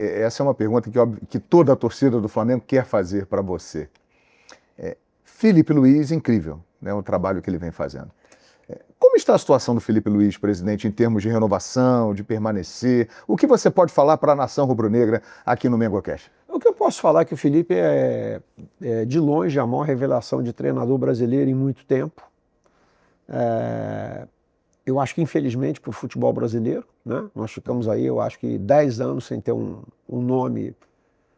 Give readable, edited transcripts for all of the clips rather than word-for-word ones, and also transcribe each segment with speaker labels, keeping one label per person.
Speaker 1: essa é uma pergunta que toda a torcida do Flamengo quer fazer para você. Felipe Luiz, incrível, né, o trabalho que ele vem fazendo. Como está a situação do Felipe Luiz, presidente, em termos de renovação, de permanecer? O que você pode falar para a nação rubro-negra aqui no MengoCast?
Speaker 2: O que eu posso falar é que o Felipe é de longe, a maior revelação de treinador brasileiro em muito tempo. Eu acho que, infelizmente, para o futebol brasileiro, né, nós ficamos aí, eu acho que 10 anos sem ter um nome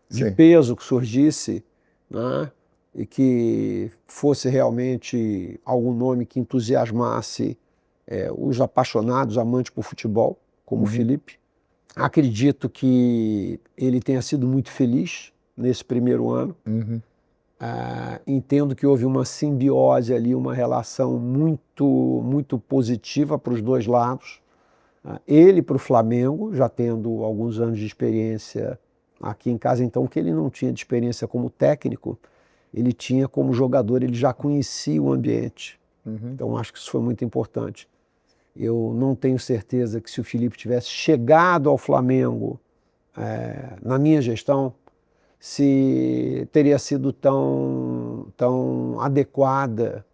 Speaker 2: de peso que surgisse, né, e que fosse realmente algum nome que entusiasmasse os apaixonados, amantes por futebol, como o Felipe. Acredito que ele tenha sido muito feliz nesse primeiro ano. Entendo que houve uma simbiose ali, uma relação muito positiva para os dois lados. Ele para o Flamengo, já tendo alguns anos de experiência aqui em casa, então, que ele não tinha de experiência como técnico, ele tinha como jogador, ele já conhecia o ambiente. Então, acho que isso foi muito importante. Eu não tenho certeza que se o Felipe tivesse chegado ao Flamengo na minha gestão, se teria sido tão adequada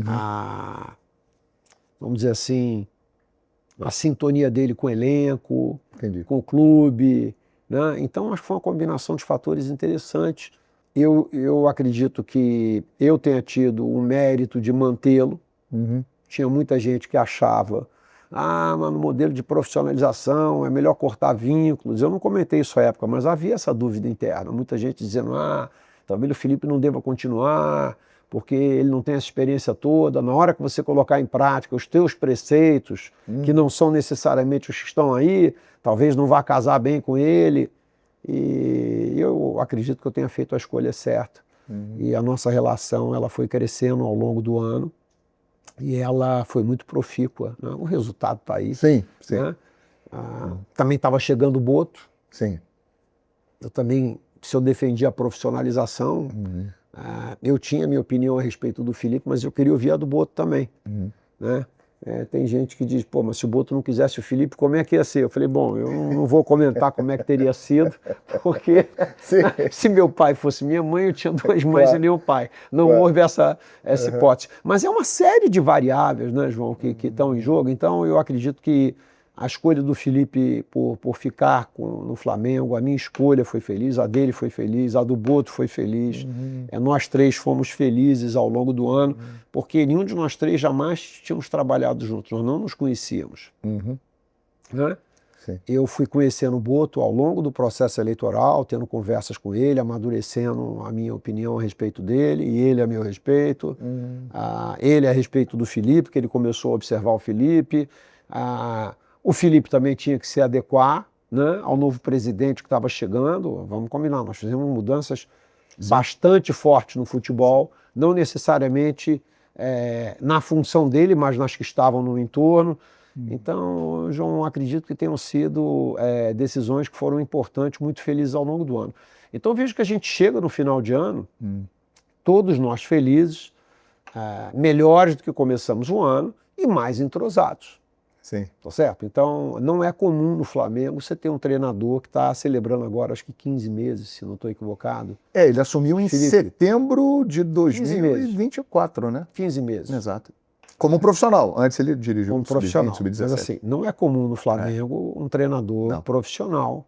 Speaker 2: a, vamos dizer assim, a sintonia dele com o elenco, com o clube, né? Então, acho que foi uma combinação de fatores interessantes. Eu acredito que eu tenha tido o mérito de mantê-lo. Tinha muita gente que achava, mas no modelo de profissionalização é melhor cortar vínculos. Eu não comentei isso à época, mas havia essa dúvida interna. Muita gente dizendo, talvez o Felipe não deva continuar, porque ele não tem essa experiência toda. Na hora que você colocar em prática os teus preceitos, que não são necessariamente os que estão aí, talvez não vá casar bem com ele. E eu acredito que eu tenha feito a escolha certa. E a nossa relação ela foi crescendo ao longo do ano e ela foi muito profícua, né? O resultado está aí.
Speaker 1: Sim.
Speaker 2: Né? Também estava chegando o Boto.
Speaker 1: Sim.
Speaker 2: Eu também, se eu defendia a profissionalização, eu tinha minha opinião a respeito do Felipe, mas eu queria ouvir a do Boto também. Né? Tem gente que diz, mas se o Boto não quisesse o Felipe, como é que ia ser? Eu falei, bom, eu não vou comentar como é que teria sido, porque se meu pai fosse minha mãe, eu tinha duas mães e nenhum pai. Não houve essa hipótese. Mas é uma série de variáveis, né, João, que estão em jogo. Então, eu acredito que a escolha do Felipe por ficar no Flamengo, a minha escolha foi feliz, a dele foi feliz, a do Boto foi feliz. Nós três fomos felizes ao longo do ano, porque nenhum de nós três jamais tínhamos trabalhado juntos, nós não nos conhecíamos. Né? Eu fui conhecendo o Boto ao longo do processo eleitoral, tendo conversas com ele, amadurecendo a minha opinião a respeito dele, e ele a meu respeito. Ele a respeito do Felipe, que ele começou a observar o Felipe. O Felipe também tinha que se adequar, né, ao novo presidente que estava chegando. Vamos combinar, nós fizemos mudanças bastante fortes no futebol, não necessariamente na função dele, mas nas que estavam no entorno. Então, João, acredito que tenham sido decisões que foram importantes, muito felizes ao longo do ano. Então, vejo que a gente chega no final de ano, todos nós felizes, melhores do que começamos o ano e mais entrosados.
Speaker 1: Sim.
Speaker 2: Tá certo? Então, não é comum no Flamengo você ter um treinador que está celebrando agora, acho que 15 meses, se não estou equivocado.
Speaker 1: Ele assumiu em setembro de 2024, né?
Speaker 2: 15 meses.
Speaker 1: Exato. Como profissional. Antes ele dirigiu
Speaker 2: como profissional.
Speaker 1: Sub-17.
Speaker 2: Mas assim, não é comum no Flamengo um treinador profissional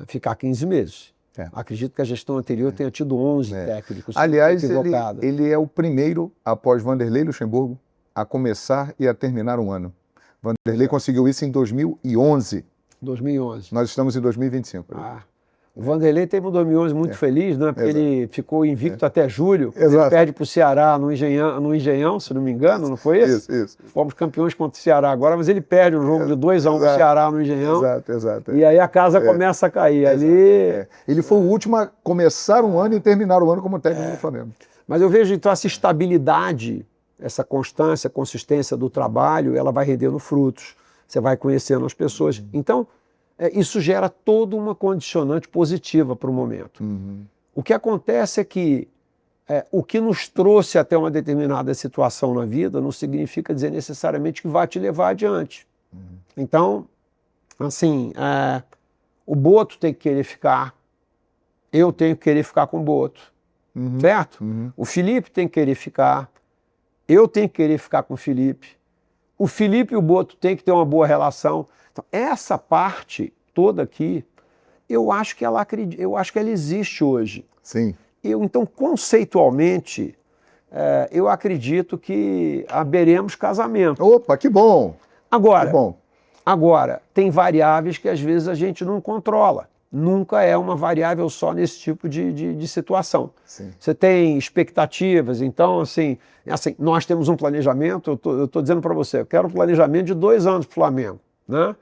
Speaker 2: ficar 15 meses. Acredito que a gestão anterior tenha tido 11 técnicos.
Speaker 1: Aliás, ele é o primeiro, após Vanderlei Luxemburgo, a começar e a terminar um ano. Vanderlei conseguiu isso em 2011.
Speaker 2: 2011.
Speaker 1: Nós estamos em 2025.
Speaker 2: O Vanderlei teve um 2011 muito feliz, né? Porque ele ficou invicto até julho. Ele perde para o Ceará no Engenhão, se não me engano, não foi isso?
Speaker 1: Isso.
Speaker 2: Fomos campeões contra o Ceará agora, mas ele perde um jogo de 2-1 para o Ceará no Engenhão.
Speaker 1: Exato.
Speaker 2: E aí a casa começa a cair.
Speaker 1: Ele foi o último a começar um ano e terminar o ano como técnico do Flamengo.
Speaker 2: Mas eu vejo então essa estabilidade, essa constância, consistência do trabalho, ela vai rendendo frutos. Você vai conhecendo as pessoas. Então, isso gera toda uma condicionante positiva para o momento. O que acontece é que o que nos trouxe até uma determinada situação na vida não significa dizer necessariamente que vai te levar adiante. Então, assim, o Boto tem que querer ficar, eu tenho que querer ficar com o Boto, certo? O Felipe tem que querer ficar, eu tenho que querer ficar com o Felipe e o Boto tem que ter uma boa relação. Então, essa parte toda aqui, eu acho que ela existe hoje.
Speaker 1: Sim.
Speaker 2: Então, conceitualmente, eu acredito que haveremos casamento.
Speaker 1: Opa, que bom!
Speaker 2: Agora,
Speaker 1: Que bom.
Speaker 2: Agora, tem variáveis que às vezes a gente não controla. Nunca é uma variável só nesse tipo de situação.
Speaker 1: Sim.
Speaker 2: Você tem expectativas, então, assim, nós temos um planejamento, eu estou dizendo para você, eu quero um planejamento de 2 anos para o Flamengo. Né?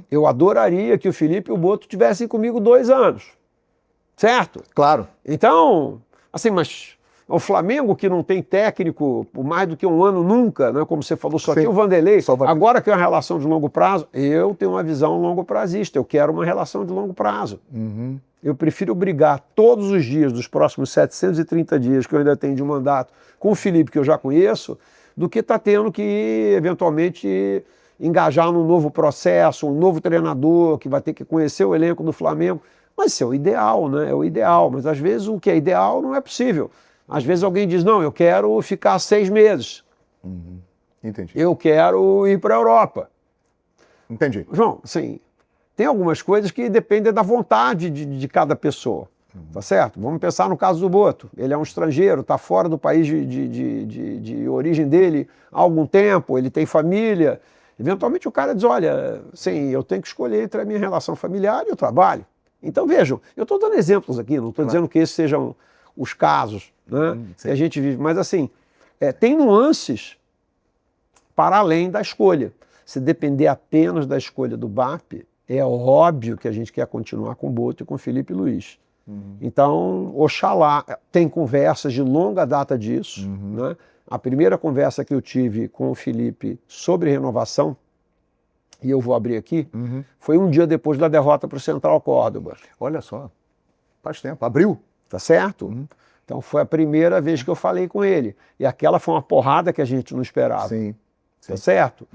Speaker 2: Eu adoraria que o Felipe e o Boto tivessem comigo 2 anos, certo?
Speaker 1: Claro.
Speaker 2: Então, assim, mas o Flamengo que não tem técnico por mais do que 1 ano nunca, né? Como você falou, só
Speaker 1: Sim.
Speaker 2: tinha o Vanderlei,
Speaker 1: Só vai...
Speaker 2: agora que é uma relação de longo prazo, eu tenho uma visão longo prazista, eu quero uma relação de longo prazo. Eu prefiro brigar todos os dias dos próximos 730 dias que eu ainda tenho de mandato com o Felipe, que eu já conheço, do que estar tendo que, eventualmente, engajar num novo processo, um novo treinador que vai ter que conhecer o elenco do Flamengo. Mas isso é o ideal, né? É o ideal. Mas às vezes o que é ideal não é possível. Às vezes alguém diz, não, eu quero ficar 6 meses.
Speaker 1: Entendi.
Speaker 2: Eu quero ir para a Europa.
Speaker 1: Entendi.
Speaker 2: João, assim, tem algumas coisas que dependem da vontade de cada pessoa. Tá certo? Vamos pensar no caso do Boto. Ele é um estrangeiro, está fora do país de origem dele há algum tempo, ele tem família. Eventualmente o cara diz, olha, sim, eu tenho que escolher entre a minha relação familiar e o trabalho. Então vejam, eu estou dando exemplos aqui, não estou dizendo que esses sejam os casos, né, que a gente vive, mas assim, tem nuances para além da escolha. Se depender apenas da escolha do BAP, é óbvio que a gente quer continuar com o Boto e com o Felipe Luiz. Então, oxalá, tem conversas de longa data disso, né? A primeira conversa que eu tive com o Felipe sobre renovação, e eu vou abrir aqui, foi um dia depois da derrota para o Central Córdoba.
Speaker 1: Olha só, faz tempo, abril.
Speaker 2: Tá certo? Então foi a primeira vez que eu falei com ele. E aquela foi uma porrada que a gente não esperava.
Speaker 1: Sim.
Speaker 2: Tá certo?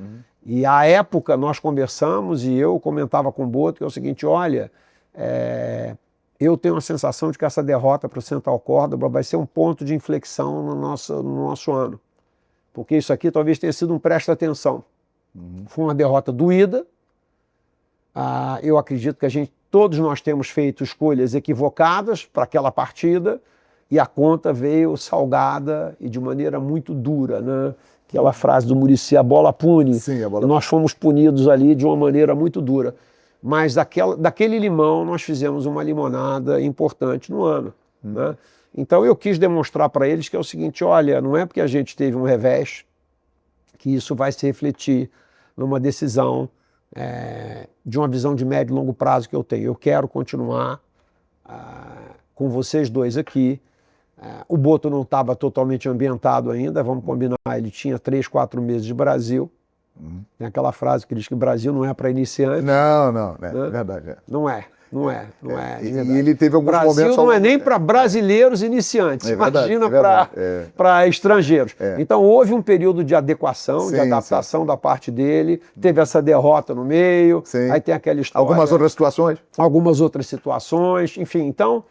Speaker 2: E à época nós conversamos e eu comentava com o Boto que é o seguinte, olha, eu tenho a sensação de que essa derrota para o Central Córdoba vai ser um ponto de inflexão no nosso ano. Porque isso aqui talvez tenha sido um presta atenção. Foi uma derrota doída. Eu acredito que todos nós temos feito escolhas equivocadas para aquela partida e a conta veio salgada e de maneira muito dura, né? Aquela frase do Muricy, a bola pune.
Speaker 1: Sim, a bola...
Speaker 2: Nós fomos punidos ali de uma maneira muito dura. Mas daquele limão nós fizemos uma limonada importante no ano. Né? Então eu quis demonstrar para eles que é o seguinte, olha, não é porque a gente teve um revés que isso vai se refletir numa decisão de uma visão de médio e longo prazo que eu tenho. Eu quero continuar com vocês dois aqui. O Boto não estava totalmente ambientado ainda, vamos combinar, ele tinha 3, 4 meses de Brasil. Tem aquela frase que diz que Brasil não é para iniciante.
Speaker 1: Não, né?
Speaker 2: Né?
Speaker 1: Verdade.
Speaker 2: Não é.
Speaker 1: E ele teve alguns
Speaker 2: Brasil
Speaker 1: momentos...
Speaker 2: não é nem para brasileiros iniciantes, imagina para estrangeiros. Então houve um período de adequação, de adaptação da parte dele, teve essa derrota no meio, aí tem aquela história...
Speaker 1: Algumas outras situações?
Speaker 2: Algumas outras situações, enfim, então...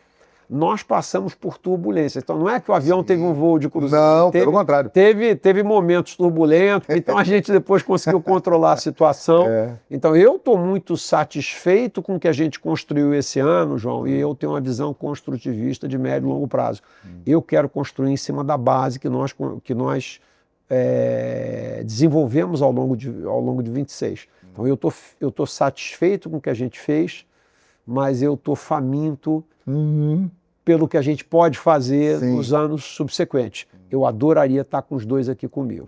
Speaker 2: Nós passamos por turbulência. Então, não é que o avião teve um voo de cruzeiro.
Speaker 1: Não, pelo contrário.
Speaker 2: Teve momentos turbulentos, então a gente depois conseguiu controlar a situação. Então, eu estou muito satisfeito com o que a gente construiu esse ano, João, e eu tenho uma visão construtivista de médio e longo prazo. Eu quero construir em cima da base que nós desenvolvemos ao longo de 26. Então, eu estou satisfeito com o que a gente fez, mas eu estou faminto pelo que a gente pode fazer nos anos subsequentes. Eu adoraria estar com os dois aqui comigo.